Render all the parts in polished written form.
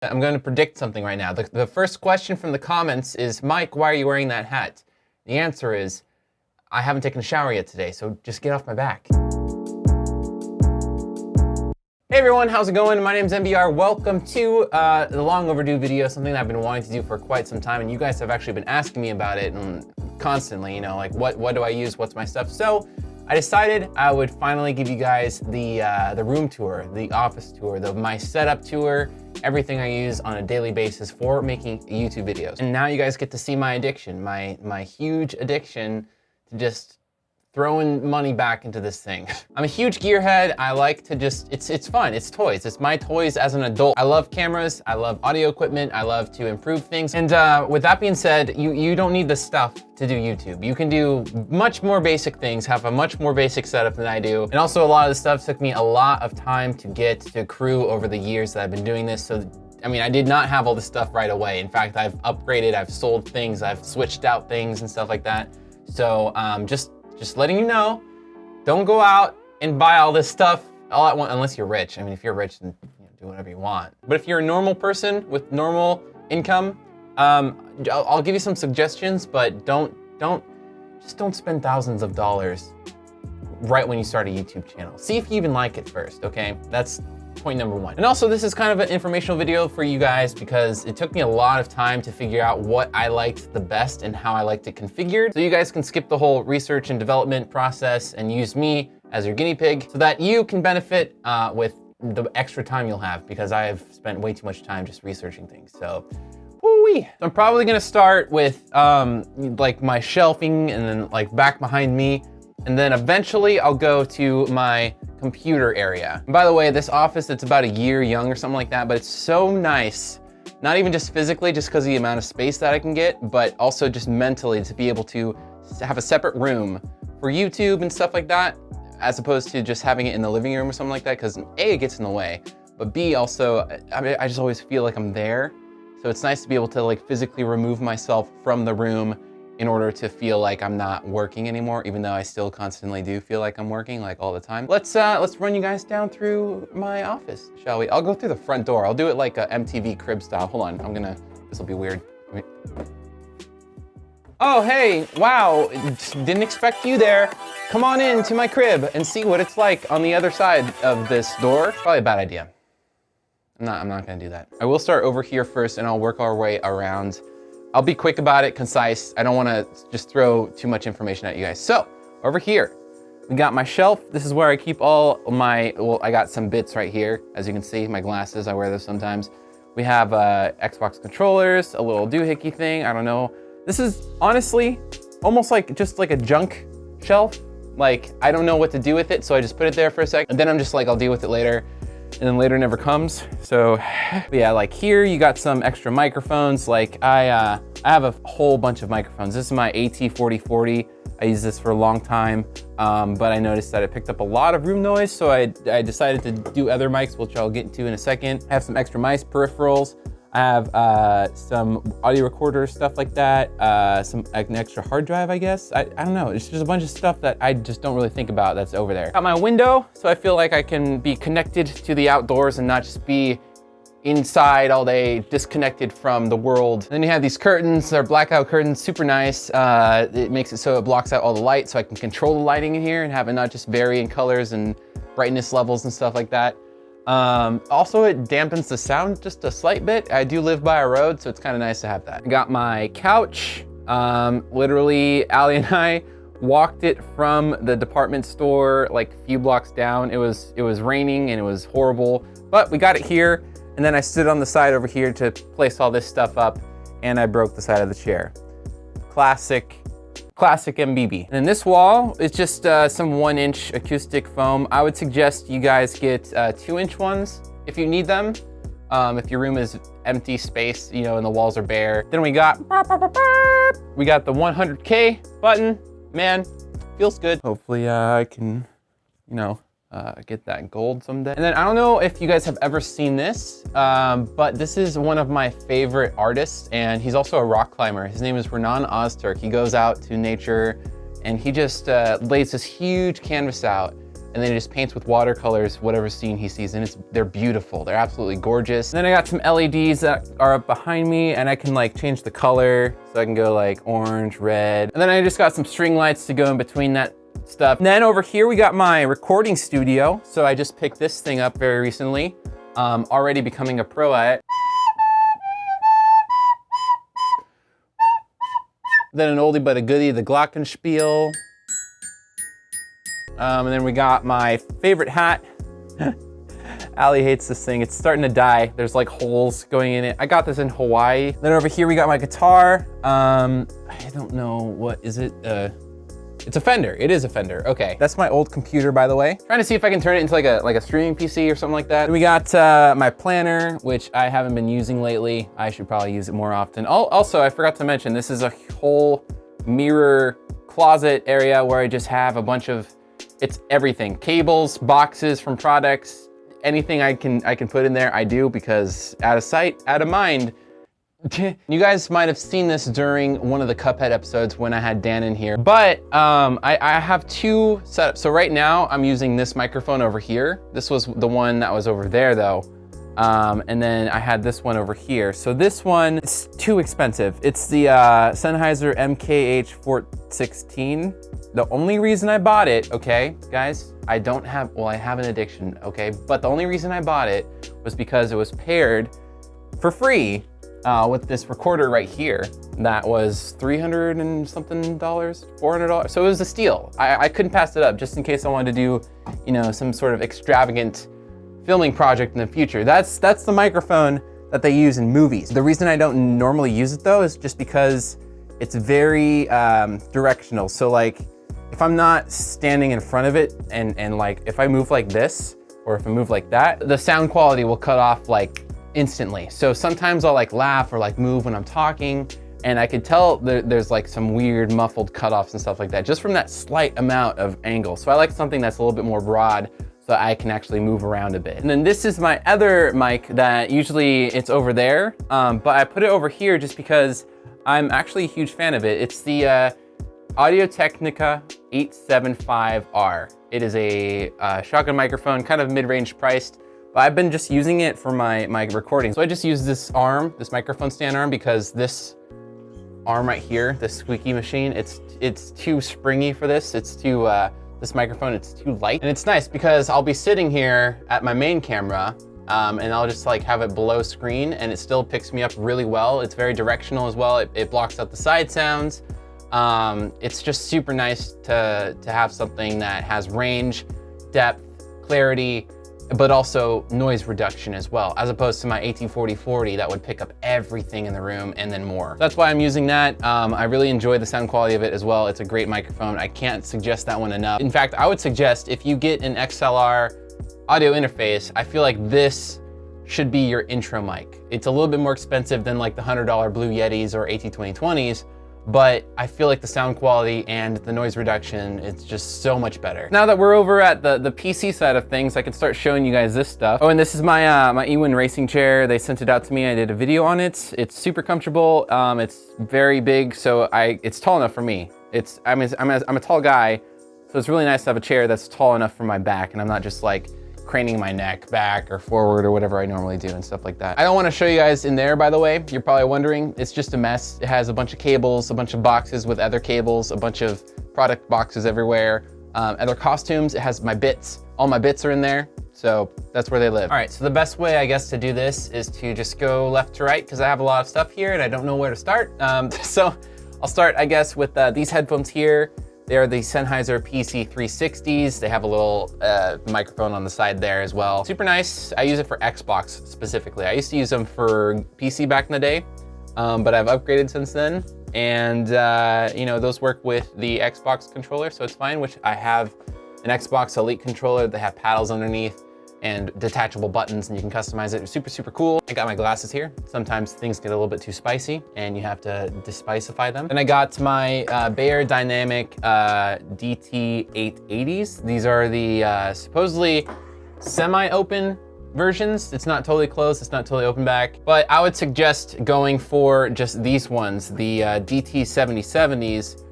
I'm going to predict something right now. The first question from the comments is, Mike, why are you wearing that hat? The answer is, I haven't taken a shower yet today, so just get off my back. Hey everyone, how's it going? My name's eMBeaR. Welcome to the long overdue video, something that I've been wanting to do for quite some time, and you guys have actually been asking me about it constantly, you know, like what do I use, what's my stuff? So I decided I would finally give you guys the room tour, the office tour, my setup tour, everything I use on a daily basis for making YouTube videos. And now you guys get to see my addiction, my huge addiction to just throwing money back into this thing. I'm a huge gearhead. I like to just, it's fun, it's toys. It's my toys as an adult. I love cameras, I love audio equipment, I love to improve things. And with that being said, you don't need the stuff to do YouTube. You can do much more basic things, have a much more basic setup than I do. And also a lot of the stuff took me a lot of time to get to accrue over the years that I've been doing this. So I mean, I did not have all this stuff right away. In fact, I've upgraded, I've sold things, I've switched out things and stuff like that. So just letting you know, don't go out and buy all this stuff all at once, unless you're rich. I mean, if you're rich, then do whatever you want. But if you're a normal person with normal income, I'll give you some suggestions, but don't spend thousands of dollars right when you start a YouTube channel. See if you even like it first, okay? That's point number one. And also, this is kind of an informational video for you guys because it took me a lot of time to figure out what I liked the best and how I liked it configured. So you guys can skip the whole research and development process and use me as your guinea pig so that you can benefit with the extra time you'll have, because I have spent way too much time just researching things. So, woo-wee. So I'm probably gonna start with like my shelving and then like back behind me. And then eventually I'll go to my computer area. And by the way, this office, it's about a year young or something like that, but it's so nice. Not even just physically, just because of the amount of space that I can get, but also just mentally to be able to have a separate room for YouTube and stuff like that, as opposed to just having it in the living room or something like that, because A, it gets in the way, but B, also, I just always feel like I'm there. So it's nice to be able to like physically remove myself from the room in order to feel like I'm not working anymore, even though I still constantly do feel like I'm working, like all the time. Let's run you guys down through my office, shall we? I'll go through the front door. I'll do it like a MTV crib style. Hold on, this'll be weird. Oh, hey, wow, didn't expect you there. Come on in to my crib and see what it's like on the other side of this door. Probably a bad idea. I'm not gonna do that. I will start over here first and I'll work our way around. I'll be quick about it, concise. I don't wanna just throw too much information at you guys. So, over here, we got my shelf. This is where I keep all my, well, I got some bits right here. As you can see, my glasses, I wear those sometimes. We have Xbox controllers, a little doohickey thing, I don't know. This is honestly almost like just like a junk shelf. Like, I don't know what to do with it, so I just put it there for a sec. And then I'm just like, I'll deal with it later. And then later never comes. So yeah, like here you got some extra microphones. Like I have a whole bunch of microphones. This is my AT4040. I used this for a long time, but I noticed that it picked up a lot of room noise. So I decided to do other mics, which I'll get into in a second. I have some extra mice peripherals. I have some audio recorders, stuff like that. An extra hard drive, I guess. I don't know, it's just a bunch of stuff that I just don't really think about that's over there. Got my window, so I feel like I can be connected to the outdoors and not just be inside all day, disconnected from the world. And then you have these curtains, they're blackout curtains, super nice. It makes it so it blocks out all the light, so I can control the lighting in here and have it not just vary in colors and brightness levels and stuff like that. Also, it dampens the sound just a slight bit. I do live by a road, so it's kind of nice to have that. I got my couch. Literally, Allie and I walked it from the department store like a few blocks down. It was raining and it was horrible, but we got it here. And then I stood on the side over here to place all this stuff up, and I broke the side of the chair. Classic eMBeaR. And then this wall is just some 1-inch acoustic foam. I would suggest you guys get 2-inch ones if you need them. If your room is empty space, you know, and the walls are bare. Then we got the 100K button. Man, feels good. Hopefully I can, you know, get that gold someday. And then I don't know if you guys have ever seen this, but this is one of my favorite artists, and he's also a rock climber. His name is Retina Ozturk. He goes out to nature and he just lays this huge canvas out and then he just paints with watercolors whatever scene he sees, and they're beautiful. They're absolutely gorgeous. And then I got some LEDs that are up behind me, and I can like change the color, so I can go like orange, red. And then I just got some string lights to go in between that stuff. And then over here we got my recording studio. So I just picked this thing up very recently, already becoming a pro at it. Then an oldie but a goodie, the glockenspiel. And then we got my favorite hat. Allie hates this thing. It's starting to die. There's like holes going in it. I got this in Hawaii. Then over here we got my guitar. I don't know, what is it? It's a Fender. It is a Fender. Okay, that's my old computer, by the way. Trying to see if I can turn it into like a streaming PC or something like that. Then we got my planner, which I haven't been using lately. I should probably use it more often. Also, I forgot to mention, this is a whole mirror closet area where I just have a bunch of, it's everything. Cables, boxes from products, anything I can put in there, I do, because out of sight, out of mind. You guys might have seen this during one of the Cuphead episodes when I had Dan in here, but I have two setups. So right now I'm using this microphone over here. This was the one that was over there though. And then I had this one over here. So this one is too expensive. It's the Sennheiser MKH416. The only reason I bought it, okay, guys, I have an addiction, okay? But the only reason I bought it was because it was paired for free with this recorder right here that was $300 and something, $400. So it was a steal. I couldn't pass it up just in case I wanted to do, you know, some sort of extravagant filming project in the future. That's the microphone that they use in movies. The reason I don't normally use it though is just because it's very directional. So like if I'm not standing in front of it and like if I move like this or if I move like that, the sound quality will cut off like instantly. So sometimes I'll like laugh or like move when I'm talking, and I could tell there's like some weird muffled cutoffs and stuff like that just from that slight amount of angle. So I like something that's a little bit more broad so I can actually move around a bit. And then this is my other mic that usually it's over there, but I put it over here just because I'm actually a huge fan of it. It's the Audio-Technica 875R. It is a shotgun microphone, kind of mid-range priced. But I've been just using it for my recording. So I just use this arm, this microphone stand arm, because this arm right here, this squeaky machine, it's too springy for this. It's too, this microphone, it's too light. And it's nice because I'll be sitting here at my main camera and I'll just like have it below screen and it still picks me up really well. It's very directional as well. It blocks out the side sounds. It's just super nice to have something that has range, depth, clarity, but also noise reduction as well, as opposed to my AT4040 that would pick up everything in the room and then more. That's why I'm using that. I really enjoy the sound quality of it as well. It's a great microphone. I can't suggest that one enough. In fact, I would suggest if you get an XLR audio interface, I feel like this should be your intro mic. It's a little bit more expensive than like the $100 Blue Yetis or AT2020s, but I feel like the sound quality and the noise reduction, it's just so much better. Now that we're over at the PC side of things, I can start showing you guys this stuff. Oh, and this is my my eWin racing chair. They sent it out to me. I did a video on it. It's super comfortable. It's very big, so it's tall enough for me. I'm a tall guy, so it's really nice to have a chair that's tall enough for my back, and I'm not just like craning my neck back or forward or whatever I normally do and stuff like that. I don't want to show you guys in there, by the way. You're probably wondering. It's just a mess. It has a bunch of cables, a bunch of boxes with other cables, a bunch of product boxes everywhere, other costumes. It has my bits. All my bits are in there, so that's where they live. All right, so the best way, I guess, to do this is to just go left to right because I have a lot of stuff here and I don't know where to start. So I'll start, I guess, with these headphones here. They are the Sennheiser PC360s. They have a little microphone on the side there as well. Super nice. I use it for Xbox specifically. I used to use them for PC back in the day, but I've upgraded since then. And you know, those work with the Xbox controller, so it's fine, which I have an Xbox Elite controller that have paddles underneath and detachable buttons, and you can customize it. It's super, super cool. I got my glasses here. Sometimes things get a little bit too spicy and you have to despicify them. And I got my eMBeaR Dynamic DT880s. These are the supposedly semi-open versions. It's not totally closed, it's not totally open back, but I would suggest going for just these ones, the DT7070s.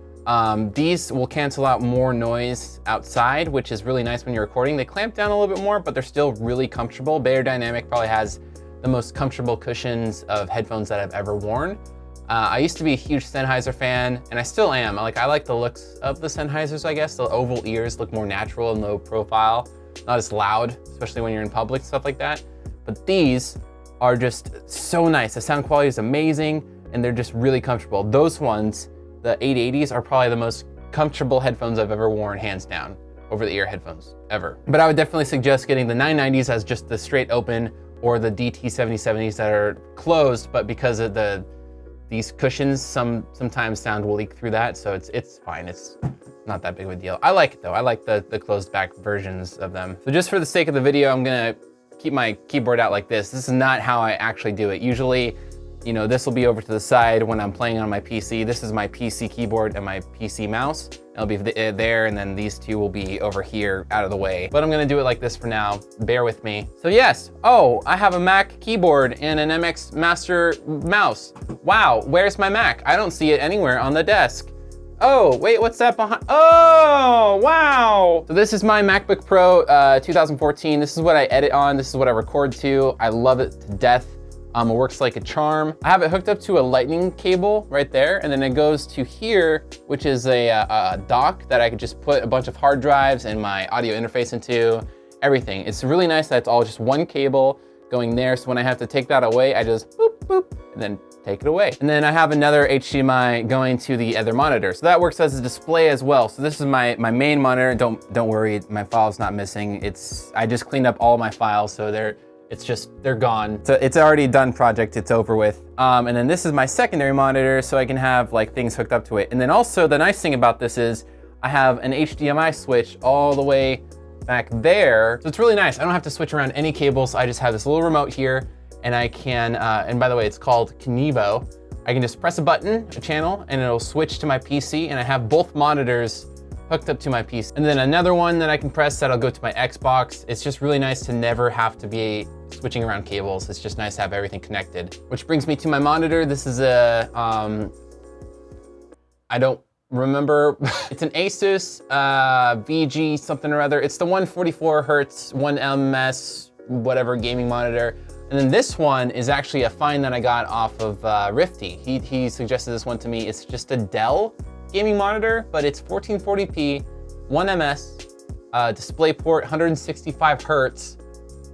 These will cancel out more noise outside, which is really nice when you're recording. They clamp down a little bit more, but they're still really comfortable. Beyerdynamic probably has the most comfortable cushions of headphones that I've ever worn. I used to be a huge Sennheiser fan, and I still am. I like the looks of the Sennheisers, I guess. The oval ears look more natural and low profile, not as loud, especially when you're in public, stuff like that. But these are just so nice. The sound quality is amazing, and they're just really comfortable. Those ones, the 880s, are probably the most comfortable headphones I've ever worn, hands down, over-the-ear headphones, ever. But I would definitely suggest getting the 990s as just the straight open, or the DT7070s that are closed, but because of these cushions sometimes sound will leak through that, so it's fine. It's not that big of a deal. I like it though. I like the closed back versions of them. So just for the sake of the video, I'm gonna keep my keyboard out like this. This is not how I actually do it. Usually, you know, this will be over to the side when I'm playing on my PC. This is my PC keyboard and my PC mouse. It'll be there, and then these two will be over here out of the way. But I'm gonna do it like this for now. Bear with me. So yes, oh, I have a Mac keyboard and an MX Master mouse. Wow, where's my Mac? I don't see it anywhere on the desk. Oh, wait, what's that behind? Oh, wow. So this is my MacBook Pro 2014. This is what I edit on. This is what I record to. I love it to death. It works like a charm. I have it hooked up to a lightning cable right there, and then it goes to here, which is a dock that I could just put a bunch of hard drives and my audio interface into, everything. It's really nice that it's all just one cable going there, so when I have to take that away, I just boop, boop, and then take it away. And then I have another HDMI going to the other monitor. So that works as a display as well. So this is my main monitor. Don't worry, my file's not missing. I just cleaned up all my files, so they're gone. So it's already done project, it's over with. And then this is my secondary monitor, so I can have like things hooked up to it. And then also the nice thing about this is I have an HDMI switch all the way back there. So it's really nice. I don't have to switch around any cables. I just have this little remote here, and I can, and by the way, it's called Knievo. I can just press a button, a channel, and it'll switch to my PC, and I have both monitors hooked up to my PC. And then another one that I can press that'll go to my Xbox. It's just really nice to never have to be switching around cables. It's just nice to have everything connected. Which brings me to my monitor. This is a, I don't remember. It's an Asus VG something or other. It's the 144 Hertz, 1ms, whatever gaming monitor. And then this one is actually a find that I got off of Rifty. He suggested this one to me. It's just a Dell gaming monitor, but it's 1440p, 1ms, DisplayPort, 165 Hertz,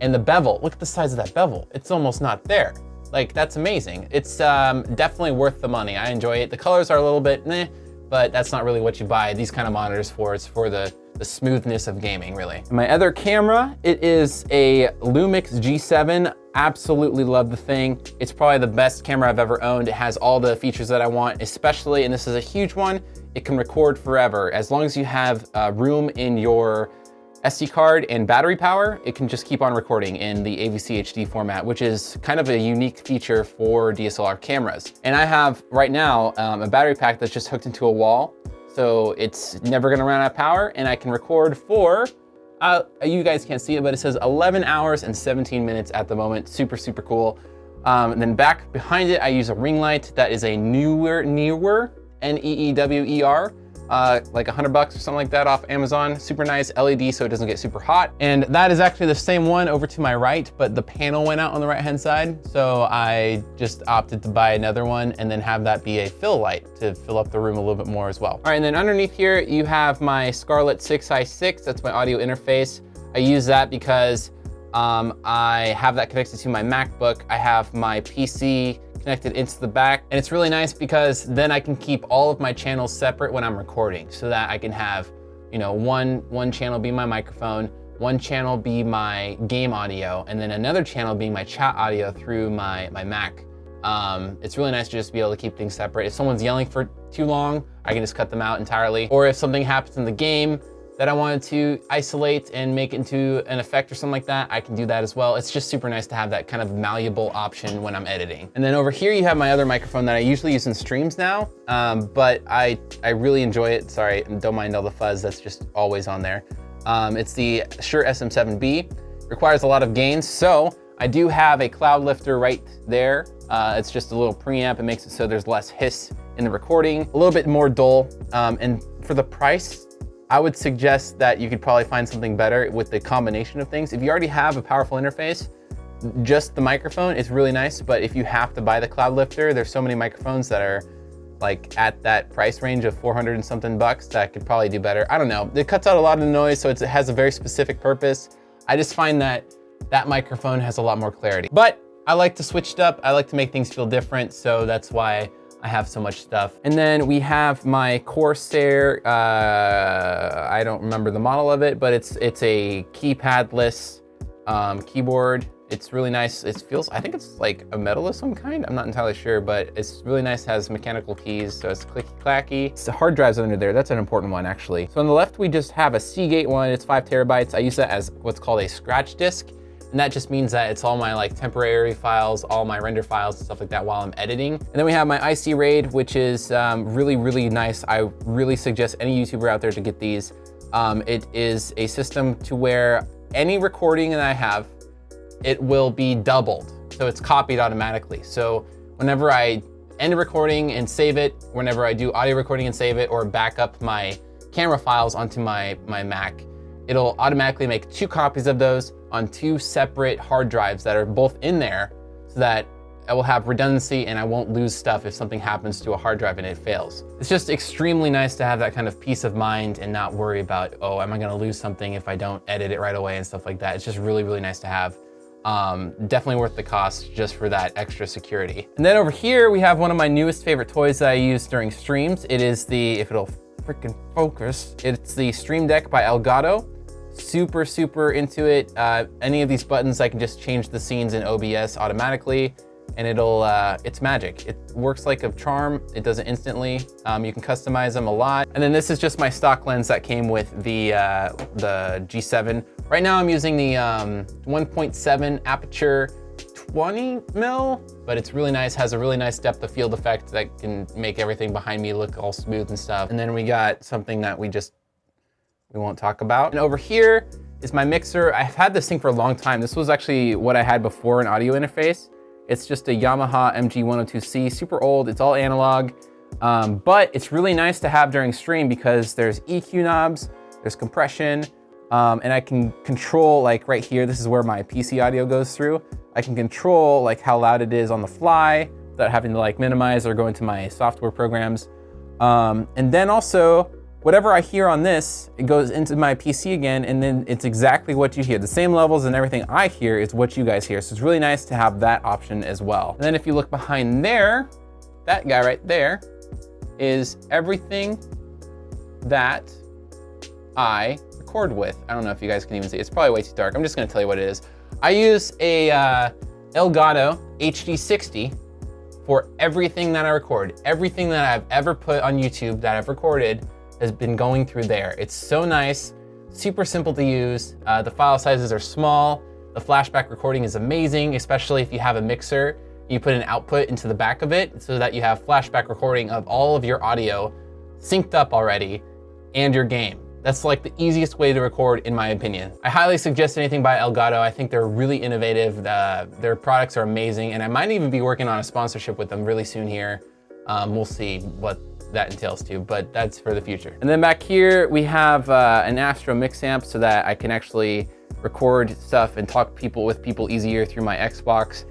and the bevel. Look at the size of that bevel. It's almost not there. Like, that's amazing. It's definitely worth the money. I enjoy it. The colors are a little bit meh, but that's not really what you buy these kind of monitors for. It's for the smoothness of gaming, really. My other camera, it is a Lumix G7. Absolutely love the thing. It's probably the best camera I've ever owned. It has all the features that I want, especially, and this is a huge one, it can record forever. As long as you have room in your SD card and battery power, it can just keep on recording in the AVC HD format, which is kind of a unique feature for DSLR cameras. And I have, right now, a battery pack that's just hooked into a wall, so it's never gonna run out of power, and I can record for, you guys can't see it, but it says 11 hours and 17 minutes at the moment. Super, super cool. And then back behind it, I use a ring light that is a newer, N-E-E-W-E-R, like $100 or something like that off Amazon. Super nice LED so it doesn't get super hot. And that is actually the same one over to my right, but the panel went out on the right-hand side. So I just opted to buy another one and then have that be a fill light to fill up the room a little bit more as well. All right, and then underneath here, you have my Scarlett 6i6. That's my audio interface. I use that because I have that connected to my MacBook. I have my PC connected into the back, and it's really nice because then I can keep all of my channels separate when I'm recording, so that I can have, you know, one channel be my microphone, one channel be my game audio, and then another channel being my chat audio through my Mac. It's really nice to just be able to keep things separate. If someone's yelling for too long, I can just cut them out entirely. Or if something happens in the game that I wanted to isolate and make into an effect or something like that, I can do that as well. It's just super nice to have that kind of malleable option when I'm editing. And then over here you have my other microphone that I usually use in streams now, but I really enjoy it. Sorry, don't mind all the fuzz, that's just always on there. It's the Shure SM7B. Requires a lot of gain, so I do have a cloud lifter right there. It's just a little preamp. It makes it so there's less hiss in the recording, a little bit more dull. And for the price, I would suggest that you could probably find something better with the combination of things. If you already have a powerful interface, just the microphone is really nice, but if you have to buy the cloud lifter, there's so many microphones that are like at that price range of 400 and something bucks that could probably do better. I don't know. It cuts out a lot of the noise, so it has a very specific purpose. I just find that that microphone has a lot more clarity. But I like to switch it up. I like to make things feel different, so that's why I have so much stuff. And then we have my Corsair, I don't remember the model of it, but it's a keypadless keyboard. It's really nice. It feels, I think it's like a metal of some kind. I'm not entirely sure, but it's really nice. It has mechanical keys, so it's clicky clacky. It's the hard drives under there. That's an important one, actually. So on the left, we just have a Seagate one. It's 5 terabytes. I use that as what's called a scratch disk. And that just means that it's all my like temporary files, all my render files and stuff like that while I'm editing. And then we have my IC RAID, which is really, really nice. I really suggest any YouTuber out there to get these. It is a system to where any recording that I have, it will be doubled. So it's copied automatically. So whenever I end a recording and save it, whenever I do audio recording and save it, or back up my camera files onto my Mac, it'll automatically make 2 copies of those on 2 separate hard drives that are both in there, so that I will have redundancy and I won't lose stuff if something happens to a hard drive and it fails. It's just extremely nice to have that kind of peace of mind and not worry about, oh, am I gonna lose something if I don't edit it right away and stuff like that. It's just really, really nice to have. Definitely worth the cost just for that extra security. And then over here, we have one of my newest favorite toys that I use during streams. It is the, if it'll freaking focus, it's the Stream Deck by Elgato. Super, super into it. Any of these buttons, I can just change the scenes in OBS automatically, and it'll, it's magic. It works like a charm. It does it instantly. You can customize them a lot. And then this is just my stock lens that came with the G7. Right now I'm using the 1.7 aperture 20 mil, but it's really nice, has a really nice depth of field effect that can make everything behind me look all smooth and stuff. And then we got something that we won't talk about. And over here is my mixer. I've had this thing for a long time. This was actually what I had before an audio interface. It's just a Yamaha MG102C, super old. It's all analog, but it's really nice to have during stream because there's EQ knobs, there's compression, and I can control, like right here, this is where my PC audio goes through. I can control like how loud it is on the fly without having to like minimize or go into my software programs. And then also, whatever I hear on this, it goes into my PC again, and then it's exactly what you hear. The same levels and everything I hear is what you guys hear. So it's really nice to have that option as well. And then if you look behind there, that guy right there is everything that I record with. I don't know if you guys can even see. It's probably way too dark. I'm just gonna tell you what it is. I use a Elgato HD60 for everything that I record. Everything that I've ever put on YouTube that I've recorded has been going through there. It's so nice, super simple to use. The file sizes are small. The flashback recording is amazing, especially if you have a mixer. You put an output into the back of it so that you have flashback recording of all of your audio synced up already and your game. That's like the easiest way to record, in my opinion. I highly suggest anything by Elgato. I think they're really innovative. Their products are amazing, and I might even be working on a sponsorship with them really soon here. We'll see what that entails too, but that's for the future. And then back here, we have an Astro mix amp so that I can actually record stuff and talk with people easier through my Xbox.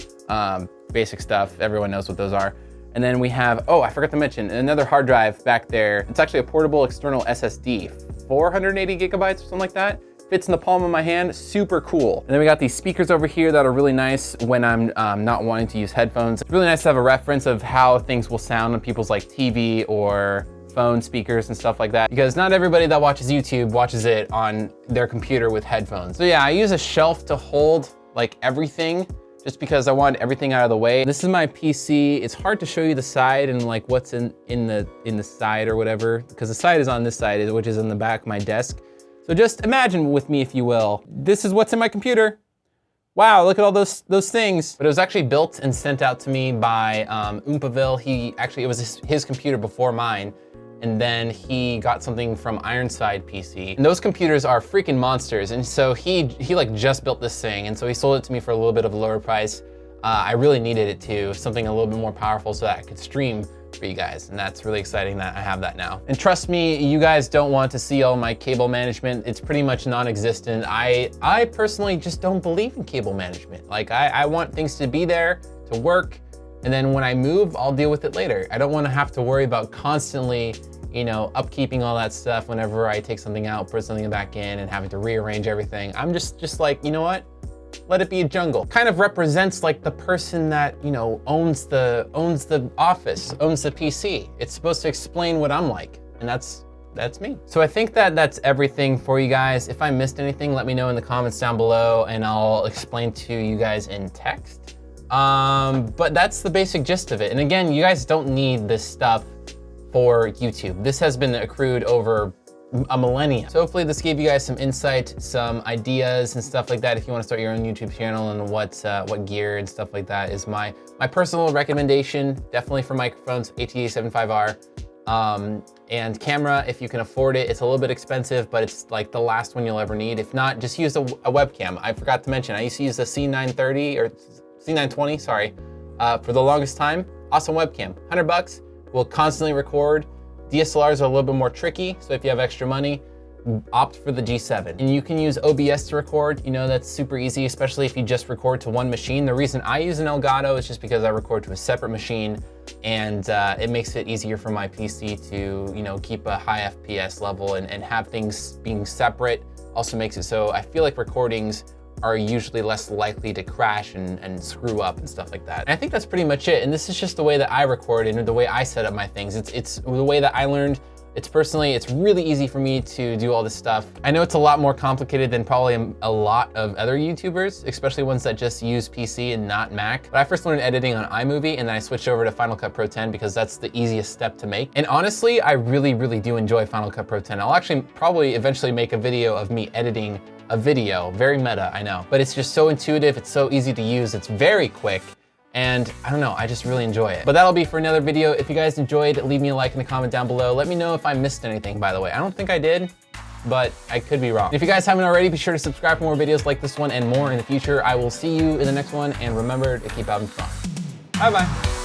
Basic stuff, everyone knows what those are. And then we have, oh, I forgot to mention, another hard drive back there. It's actually a portable external SSD, 480 gigabytes or something like that. Fits in the palm of my hand, super cool. And then we got these speakers over here that are really nice when I'm not wanting to use headphones. It's really nice to have a reference of how things will sound on people's like TV or phone speakers and stuff like that, because not everybody that watches YouTube watches it on their computer with headphones. So yeah, I use a shelf to hold like everything, just because I want everything out of the way. This is my PC. It's hard to show you the side and like what's in the side or whatever, because the side is on this side, which is in the back of my desk. So just imagine with me, if you will. This is what's in my computer. Wow, look at all those things. But it was actually built and sent out to me by eMBeaR. It was his computer before mine. And then he got something from Ironside PC. And those computers are freaking monsters. And so he like just built this thing. And so he sold it to me for a little bit of a lower price. I really needed it too, something a little bit more powerful so that I could stream for you guys, and that's really exciting that I have that now. And trust me, you guys don't want to see all my cable management. It's pretty much non-existent. I personally just don't believe in cable management. Like I want things to be there, to work, and then when I move, I'll deal with it later. I don't want to have to worry about constantly, you know, upkeeping all that stuff whenever I take something out, put something back in, and having to rearrange everything. I'm just like, you know what? Let it be a jungle. Kind of represents like the person that, you know, owns the office, owns the PC. It's supposed to explain what I'm like, and that's me. So I think that's everything for you guys. If I missed anything, let me know in the comments down below, and I'll explain to you guys in text. But that's the basic gist of it. And again, you guys don't need this stuff for YouTube. This has been accrued over a millennia. So hopefully this gave you guys some insight, some ideas and stuff like that. If you want to start your own YouTube channel and what gear and stuff like that is my personal recommendation, definitely for microphones, AT75R. And camera, if you can afford it. It's a little bit expensive, but it's like the last one you'll ever need. If not, just use a webcam. I forgot to mention, I used to use the C930 or C920, sorry, for the longest time. Awesome webcam, $100, will constantly record. DSLRs are a little bit more tricky, so if you have extra money, opt for the G7. And you can use OBS to record, you know, that's super easy, especially if you just record to one machine. The reason I use an Elgato is just because I record to a separate machine, and it makes it easier for my PC to, you know, keep a high FPS level and have things being separate. Also makes it so I feel like recordings are usually less likely to crash and screw up and stuff like that. And I think that's pretty much it. And this is just the way that I record and the way I set up my things. It's the way that I learned. It's really easy for me to do all this stuff. I know it's a lot more complicated than probably a lot of other YouTubers, especially ones that just use PC and not Mac. But I first learned editing on iMovie, and then I switched over to Final Cut Pro 10 because that's the easiest step to make. And honestly, I really, really do enjoy Final Cut Pro 10. I'll actually probably eventually make a video of me editing a video. Very meta, I know. But it's just so intuitive, it's so easy to use, it's very quick. And I don't know, I just really enjoy it. But that'll be for another video. If you guys enjoyed, leave me a like and a comment down below. Let me know if I missed anything, by the way. I don't think I did, but I could be wrong. If you guys haven't already, be sure to subscribe for more videos like this one and more in the future. I will see you in the next one, and remember to keep having fun. Bye-bye.